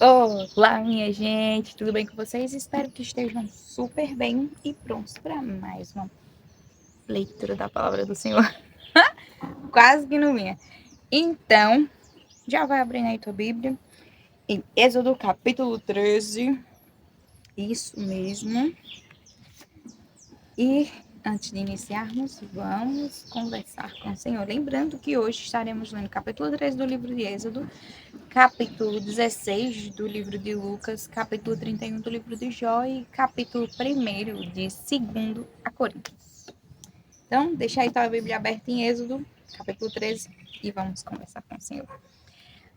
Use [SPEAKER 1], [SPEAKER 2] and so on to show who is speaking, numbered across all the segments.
[SPEAKER 1] Olá, minha gente, tudo bem com vocês? Espero que estejam super bem e prontos para mais uma leitura da palavra do Senhor. Quase que não vinha. Então, já vai abrindo aí tua Bíblia em Êxodo capítulo 13. Isso mesmo. E antes de iniciarmos, vamos conversar com o Senhor. Lembrando que hoje estaremos lendo capítulo 13 do livro de Êxodo, capítulo 16 do livro de Lucas, capítulo 31 do livro de Jó e capítulo 1 de 2 a Coríntios. Então, deixa aí tua Bíblia aberta em Êxodo, capítulo 13, e vamos conversar com o Senhor.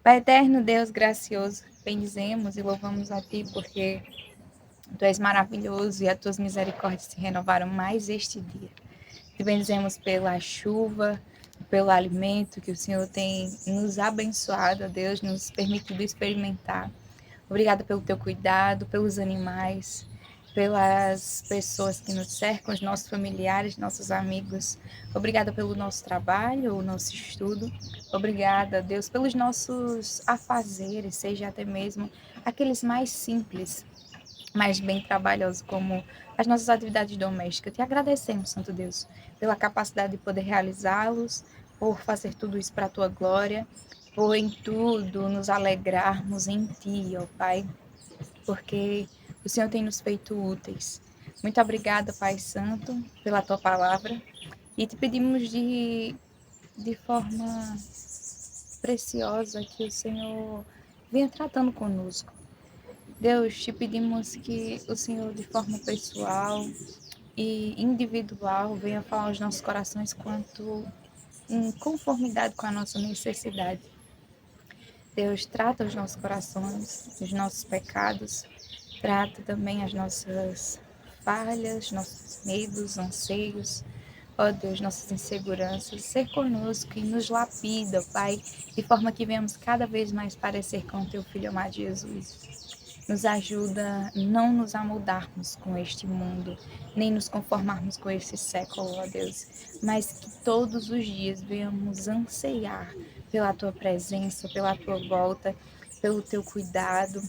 [SPEAKER 1] Pai eterno, Deus gracioso, bendizemos e louvamos a Ti, porque Tu és maravilhoso e as Tuas misericórdias se renovaram mais este dia. Te bendizemos pela chuva, pelo alimento que o Senhor tem nos abençoado, Deus, nos permitido experimentar. Obrigada pelo teu cuidado, pelos animais, pelas pessoas que nos cercam, os nossos familiares, nossos amigos. Obrigada pelo nosso trabalho, o nosso estudo. Obrigada, Deus, pelos nossos afazeres, seja até mesmo aqueles mais simples, mais bem trabalhosos, como as nossas atividades domésticas. Te agradecemos, Santo Deus, pela capacidade de poder realizá-los, por fazer tudo isso para a tua glória, por em tudo nos alegrarmos em Ti, ó Pai, porque o Senhor tem nos feito úteis. Muito obrigada, Pai Santo, pela Tua palavra, e te pedimos de forma preciosa que o Senhor venha tratando conosco. Deus, te pedimos que o Senhor, de forma pessoal e individual, venha falar aos nossos corações quanto em conformidade com a nossa necessidade. Deus, trata os nossos corações, os nossos pecados, trata também as nossas falhas, nossos medos, anseios, ó Deus, nossas inseguranças. Ser conosco e nos lapida, Pai, de forma que venhamos cada vez mais parecer com o Teu Filho amado Jesus. Nos ajuda a não nos amoldarmos com este mundo, nem nos conformarmos com esse século, ó Deus, mas que todos os dias venhamos anseiar pela Tua presença, pela Tua volta, pelo Teu cuidado,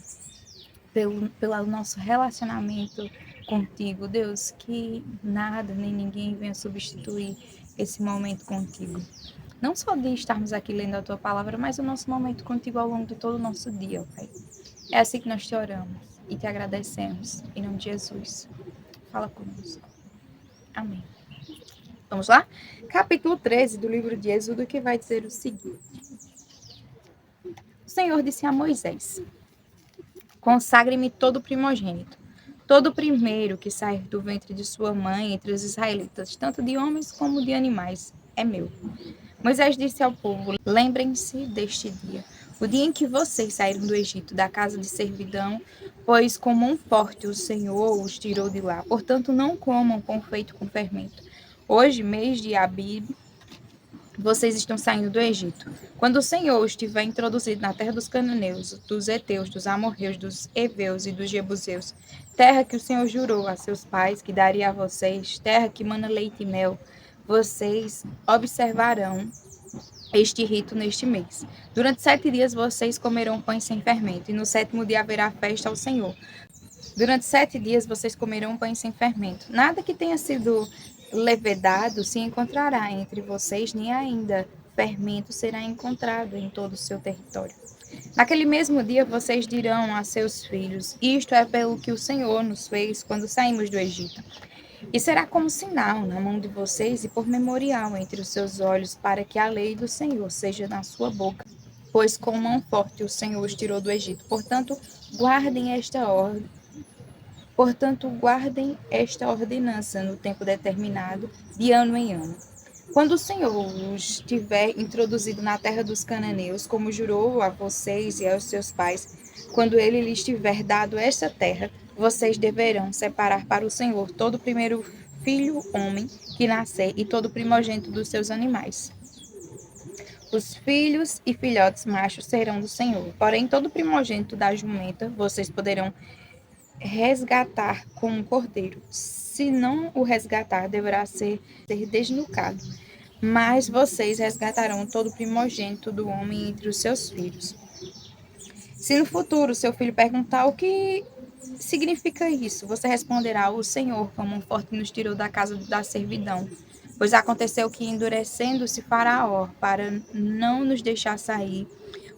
[SPEAKER 1] pelo nosso relacionamento contigo, Deus, que nada nem ninguém venha substituir esse momento contigo. Não só de estarmos aqui lendo a Tua palavra, mas o nosso momento contigo ao longo de todo o nosso dia, ó Pai. É assim que nós te oramos e te agradecemos. Em nome de Jesus. Fala conosco. Amém. Vamos lá? Capítulo 13 do livro de Êxodo, que vai dizer o seguinte. O Senhor disse a Moisés: Consagre-me todo primogênito, todo primeiro que sair do ventre de sua mãe entre os israelitas, tanto de homens como de animais, é meu. Moisés disse ao povo: Lembrem-se deste dia, o dia em que vocês saíram do Egito, da casa de servidão, pois com mão forte o Senhor os tirou de lá. Portanto, não comam pão feito com fermento. Hoje, mês de Abib, vocês estão saindo do Egito. Quando o Senhor os tiver introduzido na terra dos cananeus, dos heteus, dos amorreus, dos heveus e dos jebuseus, terra que o Senhor jurou a seus pais que daria a vocês, terra que mana leite e mel, vocês observarão este rito neste mês. Durante 7 dias vocês comerão pães sem fermento, e no 7º dia haverá festa ao Senhor. Durante 7 dias vocês comerão pães sem fermento. Nada que tenha sido levedado se encontrará entre vocês, nem ainda fermento será encontrado em todo o seu território. Naquele mesmo dia vocês dirão a seus filhos: Isto é pelo que o Senhor nos fez quando saímos do Egito. E será como sinal na mão de vocês e por memorial entre os seus olhos, para que a lei do Senhor seja na sua boca. Pois com mão forte o Senhor os tirou do Egito. Portanto, guardem esta ordenança no tempo determinado, de ano em ano. Quando o Senhor os tiver introduzido na terra dos cananeus, como jurou a vocês e aos seus pais, quando ele lhes tiver dado esta terra, vocês deverão separar para o Senhor todo o primeiro filho homem que nascer e todo o primogênito dos seus animais. Os filhos e filhotes machos serão do Senhor. Porém, todo o primogênito da jumenta vocês poderão resgatar com um cordeiro. Se não o resgatar, deverá ser desnucado. Mas vocês resgatarão todo o primogênito do homem entre os seus filhos. Se no futuro seu filho perguntar o que significa isso, você responderá: o Senhor, como um forte, nos tirou da casa da servidão. Pois aconteceu que, endurecendo-se Faraó para não nos deixar sair,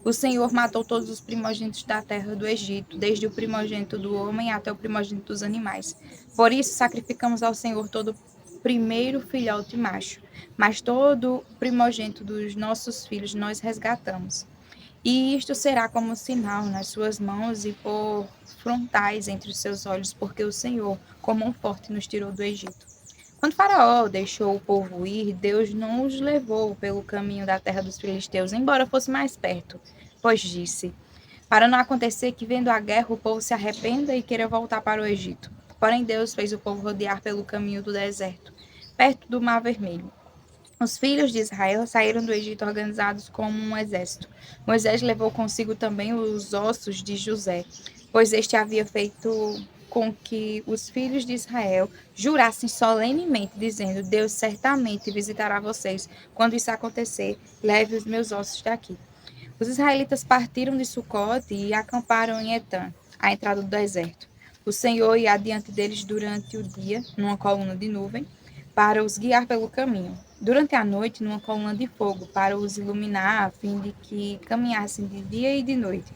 [SPEAKER 1] o Senhor matou todos os primogênitos da terra do Egito, desde o primogênito do homem até o primogênito dos animais. Por isso sacrificamos ao Senhor todo o primeiro filhote macho, mas todo o primogênito dos nossos filhos nós resgatamos. E isto será como sinal nas suas mãos e por frontais entre os seus olhos, porque o Senhor, como um forte, nos tirou do Egito. Quando Faraó deixou o povo ir, Deus não os levou pelo caminho da terra dos filisteus, embora fosse mais perto, pois disse: para não acontecer que, vendo a guerra, o povo se arrependa e queira voltar para o Egito. Porém, Deus fez o povo rodear pelo caminho do deserto, perto do Mar Vermelho. Os filhos de Israel saíram do Egito organizados como um exército. Moisés levou consigo também os ossos de José, pois este havia feito com que os filhos de Israel jurassem solenemente, dizendo: Deus certamente visitará vocês. Quando isso acontecer, leve os meus ossos daqui. Os israelitas partiram de Sucote e acamparam em Etã, à entrada do deserto. O Senhor ia adiante deles durante o dia, numa coluna de nuvem, para os guiar pelo caminho. Durante a noite, numa coluna de fogo, para os iluminar, a fim de que caminhassem de dia e de noite.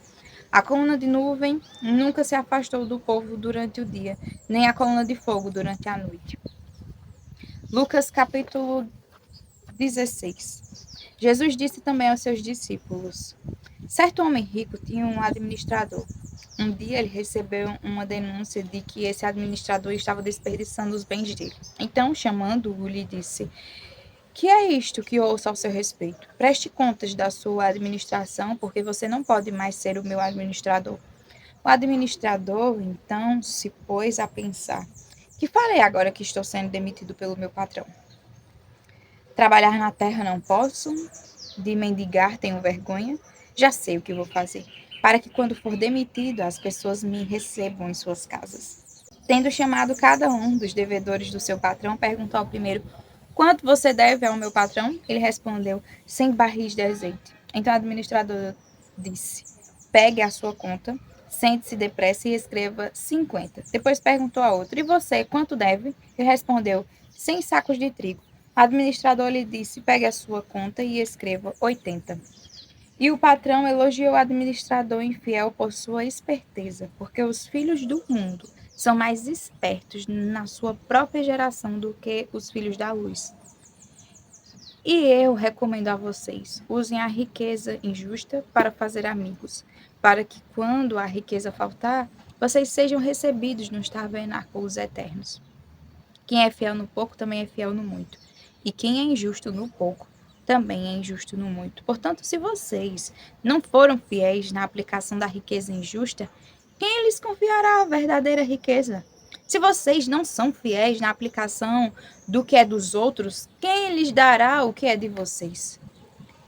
[SPEAKER 1] A coluna de nuvem nunca se afastou do povo durante o dia, nem a coluna de fogo durante a noite. Lucas capítulo 16. Jesus disse também aos seus discípulos: certo homem rico tinha um administrador. Um dia ele recebeu uma denúncia de que esse administrador estava desperdiçando os bens dele. Então, chamando-o, lhe disse: que é isto que ouço ao seu respeito? Preste contas da sua administração, porque você não pode mais ser o meu administrador. O administrador, então, se pôs a pensar: que farei agora que estou sendo demitido pelo meu patrão? Trabalhar na terra não posso, de mendigar tenho vergonha. Já sei o que vou fazer, para que quando for demitido as pessoas me recebam em suas casas. Tendo chamado cada um dos devedores do seu patrão, perguntou ao primeiro: quanto você deve ao meu patrão? Ele respondeu: 100 barris de azeite. Então o administrador disse: pegue a sua conta, sente-se depressa e escreva 50. Depois perguntou a outro: e você, quanto deve? Ele respondeu: 100 sacos de trigo. O administrador lhe disse: pegue a sua conta e escreva 80. E o patrão elogiou o administrador infiel por sua esperteza, porque os filhos do mundo são mais espertos na sua própria geração do que os filhos da luz. E eu recomendo a vocês: usem a riqueza injusta para fazer amigos, para que quando a riqueza faltar, vocês sejam recebidos nos tabernáculos eternos. Quem é fiel no pouco também é fiel no muito. E quem é injusto no pouco também é injusto no muito. Portanto, se vocês não foram fiéis na aplicação da riqueza injusta, quem lhes confiará a verdadeira riqueza? Se vocês não são fiéis na aplicação do que é dos outros, quem lhes dará o que é de vocês?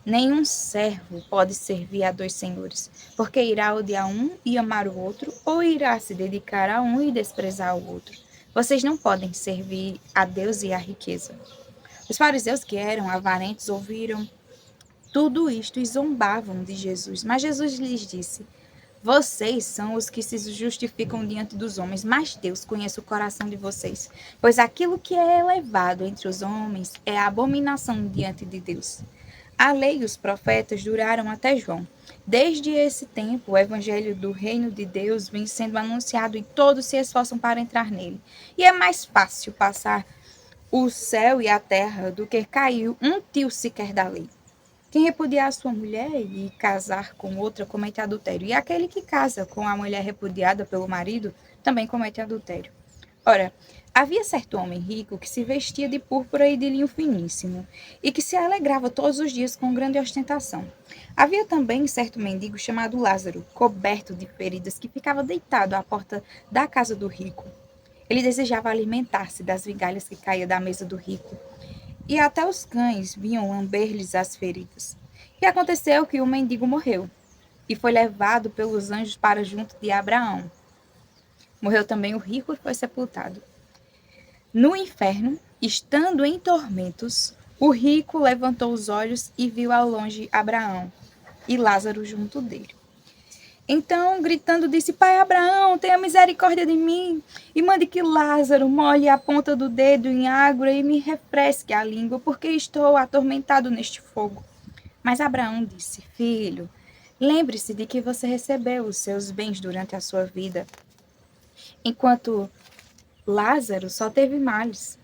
[SPEAKER 1] Nenhum servo pode servir a dois senhores, porque irá odiar um e amar o outro, ou irá se dedicar a um e desprezar o outro. Vocês não podem servir a Deus e à riqueza. Os fariseus, que eram avarentos, ouviram tudo isto e zombavam de Jesus. Mas Jesus lhes disse: vocês são os que se justificam diante dos homens, mas Deus conhece o coração de vocês. Pois aquilo que é elevado entre os homens é abominação diante de Deus. A lei e os profetas duraram até João. Desde esse tempo, o evangelho do reino de Deus vem sendo anunciado e todos se esforçam para entrar nele. E é mais fácil passar o céu e a terra do que cair um tio sequer da lei. Quem repudiar a sua mulher e casar com outra comete adultério. E aquele que casa com a mulher repudiada pelo marido também comete adultério. Ora, havia certo homem rico que se vestia de púrpura e de linho finíssimo, e que se alegrava todos os dias com grande ostentação. Havia também certo mendigo chamado Lázaro, coberto de feridas, que ficava deitado à porta da casa do rico. Ele desejava alimentar-se das migalhas que caíam da mesa do rico, e até os cães vinham lamber-lhes as feridas. E aconteceu que o mendigo morreu, e foi levado pelos anjos para junto de Abraão. Morreu também o rico e foi sepultado. No inferno, estando em tormentos, o rico levantou os olhos e viu ao longe Abraão e Lázaro junto dele. Então, gritando, disse: Pai Abraão, tenha misericórdia de mim e mande que Lázaro molhe a ponta do dedo em água e me refresque a língua, porque estou atormentado neste fogo. Mas Abraão disse: Filho, lembre-se de que você recebeu os seus bens durante a sua vida, enquanto Lázaro só teve males.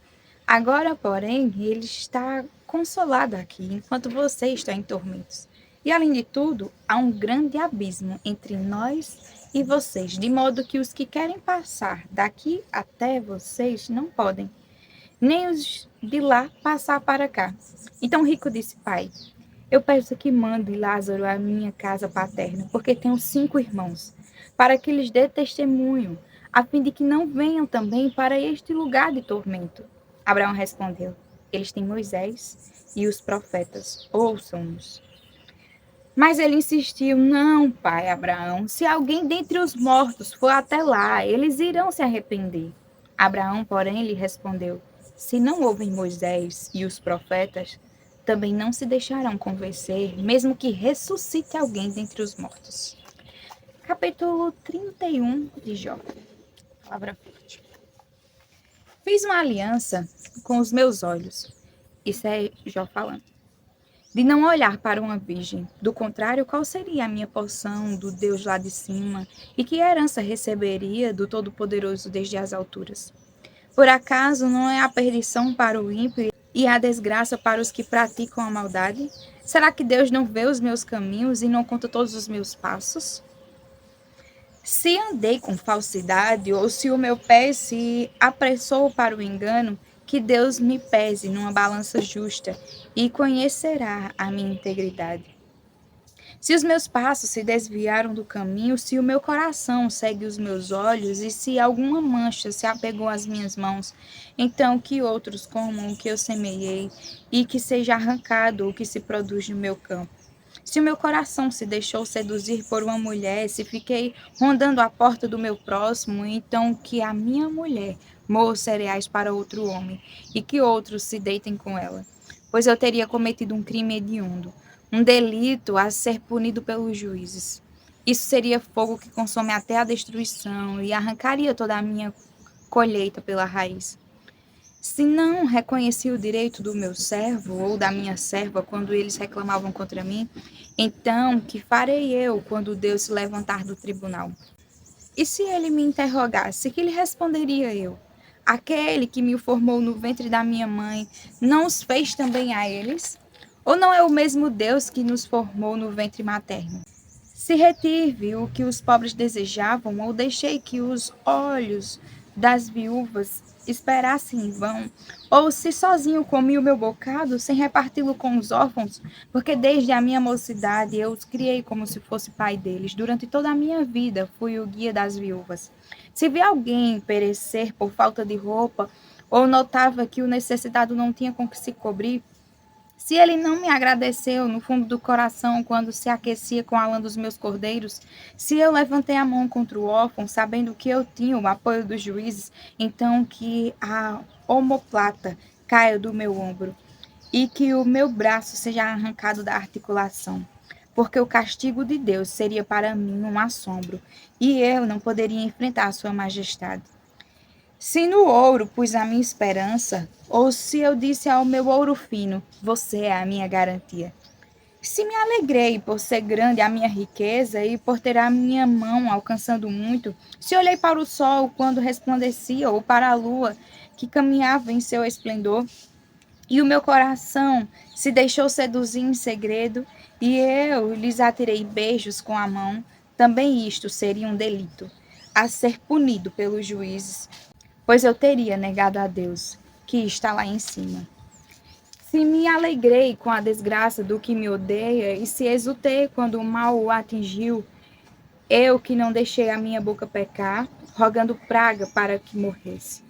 [SPEAKER 1] Agora, porém, ele está consolado aqui, enquanto você está em tormentos. E, além de tudo, há um grande abismo entre nós e vocês, de modo que os que querem passar daqui até vocês não podem, nem os de lá passar para cá. Então o rico disse: Pai, eu peço que mande Lázaro à minha casa paterna, porque tenho 5 irmãos, para que lhes dê testemunho, a fim de que não venham também para este lugar de tormento. Abraão respondeu: Eles têm Moisés e os profetas, ouçam-nos. Mas ele insistiu: Não, pai Abraão, se alguém dentre os mortos for até lá, eles irão se arrepender. Abraão, porém, lhe respondeu: Se não ouvem Moisés e os profetas, também não se deixarão convencer, mesmo que ressuscite alguém dentre os mortos. Capítulo 31 de Jó. Palavra forte. Fiz uma aliança com os meus olhos. Isso é Jó falando. De não olhar para uma virgem. Do contrário, qual seria a minha porção do Deus lá de cima? E que herança receberia do Todo-Poderoso desde as alturas? Por acaso não é a perdição para o ímpio e a desgraça para os que praticam a maldade? Será que Deus não vê os meus caminhos e não conta todos os meus passos? Se andei com falsidade, ou se o meu pé se apressou para o engano, que Deus me pese numa balança justa e conhecerá a minha integridade. Se os meus passos se desviaram do caminho, se o meu coração segue os meus olhos, e se alguma mancha se apegou às minhas mãos, então que outros comam o que eu semeei, e que seja arrancado o que se produz no meu campo. Se o meu coração se deixou seduzir por uma mulher, se fiquei rondando a porta do meu próximo, então que a minha mulher moa os cereais para outro homem, e que outros se deitem com ela. Pois eu teria cometido um crime hediondo, um delito a ser punido pelos juízes. Isso seria fogo que consome até a destruição e arrancaria toda a minha colheita pela raiz. Se não reconheci o direito do meu servo ou da minha serva quando eles reclamavam contra mim, então que farei eu quando Deus se levantar do tribunal? E se ele me interrogasse, que lhe responderia eu? Aquele que me formou no ventre da minha mãe, não os fez também a eles? Ou não é o mesmo Deus que nos formou no ventre materno? Se retive o que os pobres desejavam, ou deixei que os olhos das viúvas esperassem em vão, ou se sozinho comi o meu bocado, sem reparti-lo com os órfãos, porque desde a minha mocidade eu os criei como se fosse pai deles. Durante toda a minha vida fui o guia das viúvas. Se vi alguém perecer por falta de roupa, ou notava que o necessitado não tinha com que se cobrir, se ele não me agradeceu no fundo do coração quando se aquecia com a lã dos meus cordeiros, se eu levantei a mão contra o órfão, sabendo que eu tinha o apoio dos juízes, então que a omoplata caia do meu ombro e que o meu braço seja arrancado da articulação, porque o castigo de Deus seria para mim um assombro, e eu não poderia enfrentar a sua majestade. Se no ouro pus a minha esperança, ou se eu disse ao meu ouro fino, você é a minha garantia. Se me alegrei por ser grande a minha riqueza e por ter a minha mão alcançando muito, se olhei para o sol quando resplandecia ou para a lua que caminhava em seu esplendor, e o meu coração se deixou seduzir em segredo, e eu lhes atirei beijos com a mão, também isto seria um delito, a ser punido pelos juízes, pois eu teria negado a Deus, que está lá em cima. Se me alegrei com a desgraça do que me odeia, e se exultei quando o mal o atingiu, eu que não deixei a minha boca pecar, rogando praga para que morresse.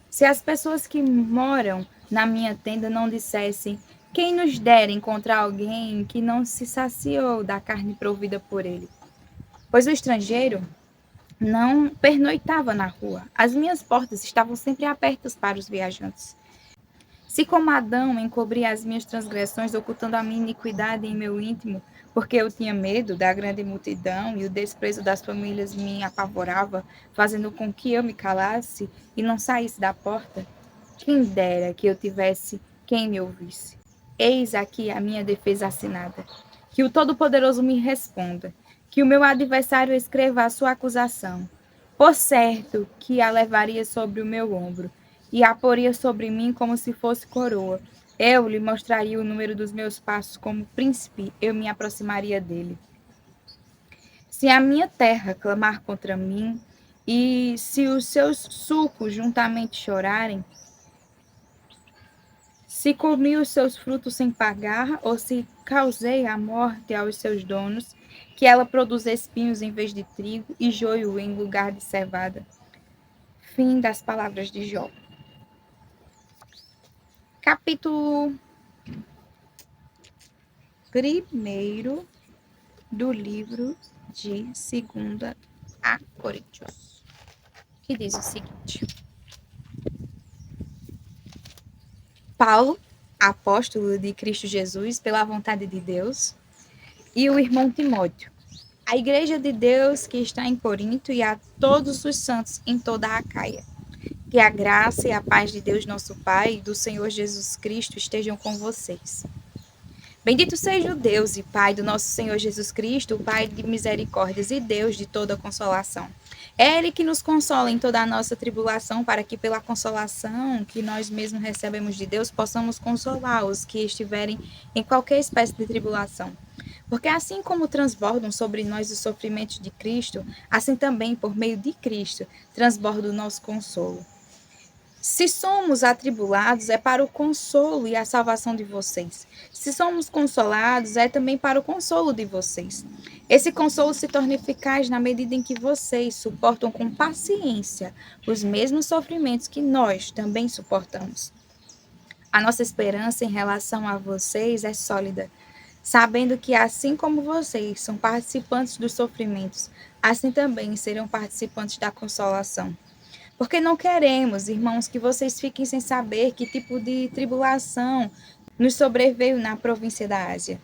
[SPEAKER 1] Se as pessoas que moram na minha tenda não dissessem, quem nos dera encontrar alguém que não se saciou da carne provida por ele? Pois o estrangeiro não pernoitava na rua. As minhas portas estavam sempre abertas para os viajantes. Se como Adão encobri as minhas transgressões, ocultando a minha iniquidade em meu íntimo, porque eu tinha medo da grande multidão e o desprezo das famílias me apavorava, fazendo com que eu me calasse e não saísse da porta. Quem dera que eu tivesse quem me ouvisse. Eis aqui a minha defesa assinada. Que o Todo-Poderoso me responda, que o meu adversário escreva a sua acusação. Por certo que a levaria sobre o meu ombro, e a poria sobre mim como se fosse coroa. Eu lhe mostraria o número dos meus passos como príncipe, eu me aproximaria dele. Se a minha terra clamar contra mim, e se os seus sulcos juntamente chorarem, se comi os seus frutos sem pagar, ou se causei a morte aos seus donos, que ela produza espinhos em vez de trigo e joio em lugar de cevada. Fim das palavras de Jó. Capítulo 1 do livro de 2 a Coríntios, que diz o seguinte: Paulo, apóstolo de Cristo Jesus, pela vontade de Deus, e o irmão Timóteo, a igreja de Deus que está em Corinto e a todos os santos em toda a Acaia. Que a graça e a paz de Deus nosso Pai e do Senhor Jesus Cristo estejam com vocês. Bendito seja o Deus e Pai do nosso Senhor Jesus Cristo, o Pai de misericórdias e Deus de toda consolação. É Ele que nos consola em toda a nossa tribulação, para que pela consolação que nós mesmos recebemos de Deus, possamos consolar os que estiverem em qualquer espécie de tribulação. Porque assim como transbordam sobre nós os sofrimentos de Cristo, assim também, por meio de Cristo, transborda o nosso consolo. Se somos atribulados, é para o consolo e a salvação de vocês. Se somos consolados, é também para o consolo de vocês. Esse consolo se torna eficaz na medida em que vocês suportam com paciência os mesmos sofrimentos que nós também suportamos. A nossa esperança em relação a vocês é sólida, sabendo que assim como vocês são participantes dos sofrimentos, assim também serão participantes da consolação. Porque não queremos, irmãos, que vocês fiquem sem saber que tipo de tribulação nos sobreveio na província da Ásia.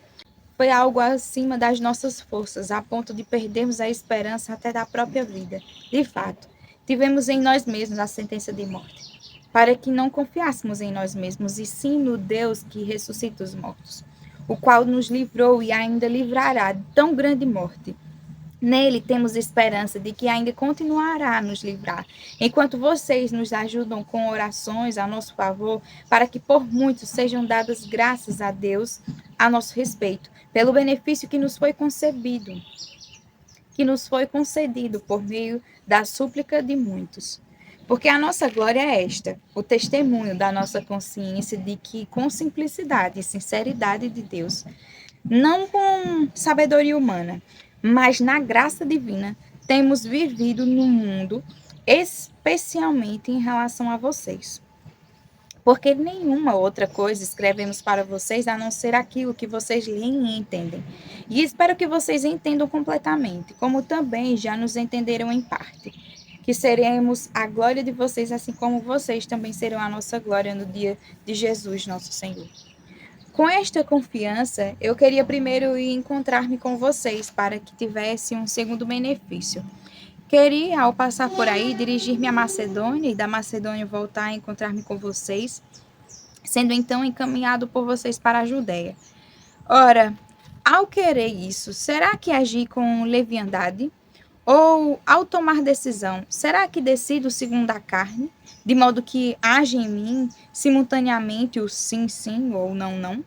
[SPEAKER 1] Foi algo acima das nossas forças, a ponto de perdermos a esperança até da própria vida. De fato, tivemos em nós mesmos a sentença de morte, para que não confiássemos em nós mesmos, e sim no Deus que ressuscita os mortos, o qual nos livrou e ainda livrará de tão grande morte. Nele temos esperança de que ainda continuará a nos livrar, enquanto vocês nos ajudam com orações a nosso favor, para que por muitos sejam dadas graças a Deus a nosso respeito, pelo benefício que nos foi concedido por meio da súplica de muitos. Porque a nossa glória é esta, o testemunho da nossa consciência de que, com simplicidade e sinceridade de Deus, não com sabedoria humana, mas na graça divina, temos vivido no mundo, especialmente em relação a vocês. Porque nenhuma outra coisa escrevemos para vocês a não ser aquilo que vocês leem e entendem. E espero que vocês entendam completamente, como também já nos entenderam em parte. Que seremos a glória de vocês, assim como vocês também serão a nossa glória no dia de Jesus, nosso Senhor. Com esta confiança, eu queria primeiro ir encontrar-me com vocês para que tivesse um segundo benefício. Queria, ao passar por aí, dirigir-me à Macedônia e da Macedônia voltar a encontrar-me com vocês, sendo então encaminhado por vocês para a Judéia. Ora, ao querer isso, será que agi com leviandade? Ou, ao tomar decisão, será que decido segundo a carne, de modo que age em mim simultaneamente o sim, sim ou não, não?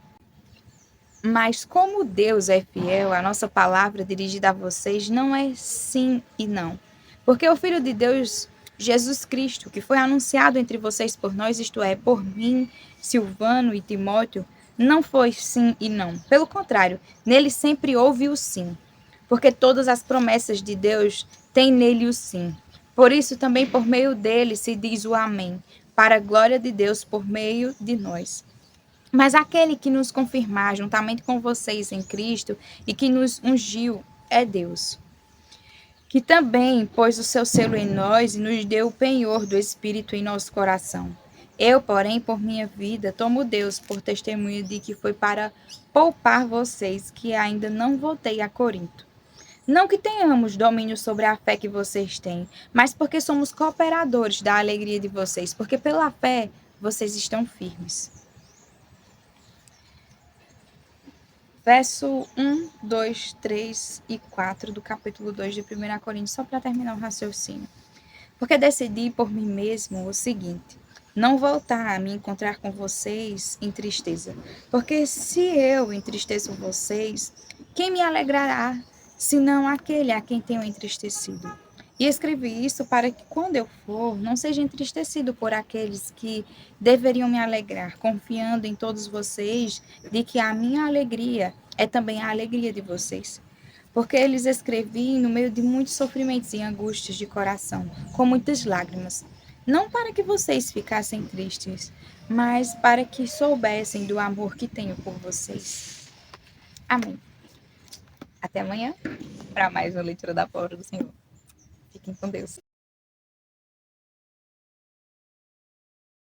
[SPEAKER 1] Mas como Deus é fiel, a nossa palavra dirigida a vocês não é sim e não. Porque o Filho de Deus, Jesus Cristo, que foi anunciado entre vocês por nós, isto é, por mim, Silvano e Timóteo, não foi sim e não. Pelo contrário, nele sempre houve o sim. Porque todas as promessas de Deus têm nele o sim. Por isso também por meio dele se diz o amém, para a glória de Deus por meio de nós. Mas aquele que nos confirmar juntamente com vocês em Cristo e que nos ungiu é Deus, que também pôs o seu selo em nós e nos deu o penhor do Espírito em nosso coração. Eu, porém, por minha vida, tomo Deus por testemunho de que foi para poupar vocês que ainda não voltei a Corinto. Não que tenhamos domínio sobre a fé que vocês têm, mas porque somos cooperadores da alegria de vocês, porque pela fé vocês estão firmes. Verso 1, 2, 3 e 4 do capítulo 2 de 1 Coríntios, só para terminar o raciocínio. Porque decidi por mim mesmo o seguinte: não voltar a me encontrar com vocês em tristeza. Porque se eu entristeço vocês, quem me alegrará, senão aquele a quem tenho entristecido? E escrevi isso para que, quando eu for, não seja entristecido por aqueles que deveriam me alegrar, confiando em todos vocês de que a minha alegria é também a alegria de vocês. Porque eles escrevi no meio de muitos sofrimentos e angústias de coração, com muitas lágrimas. Não para que vocês ficassem tristes, mas para que soubessem do amor que tenho por vocês. Amém. Até amanhã para mais uma leitura da palavra do Senhor. Fiquem com Deus.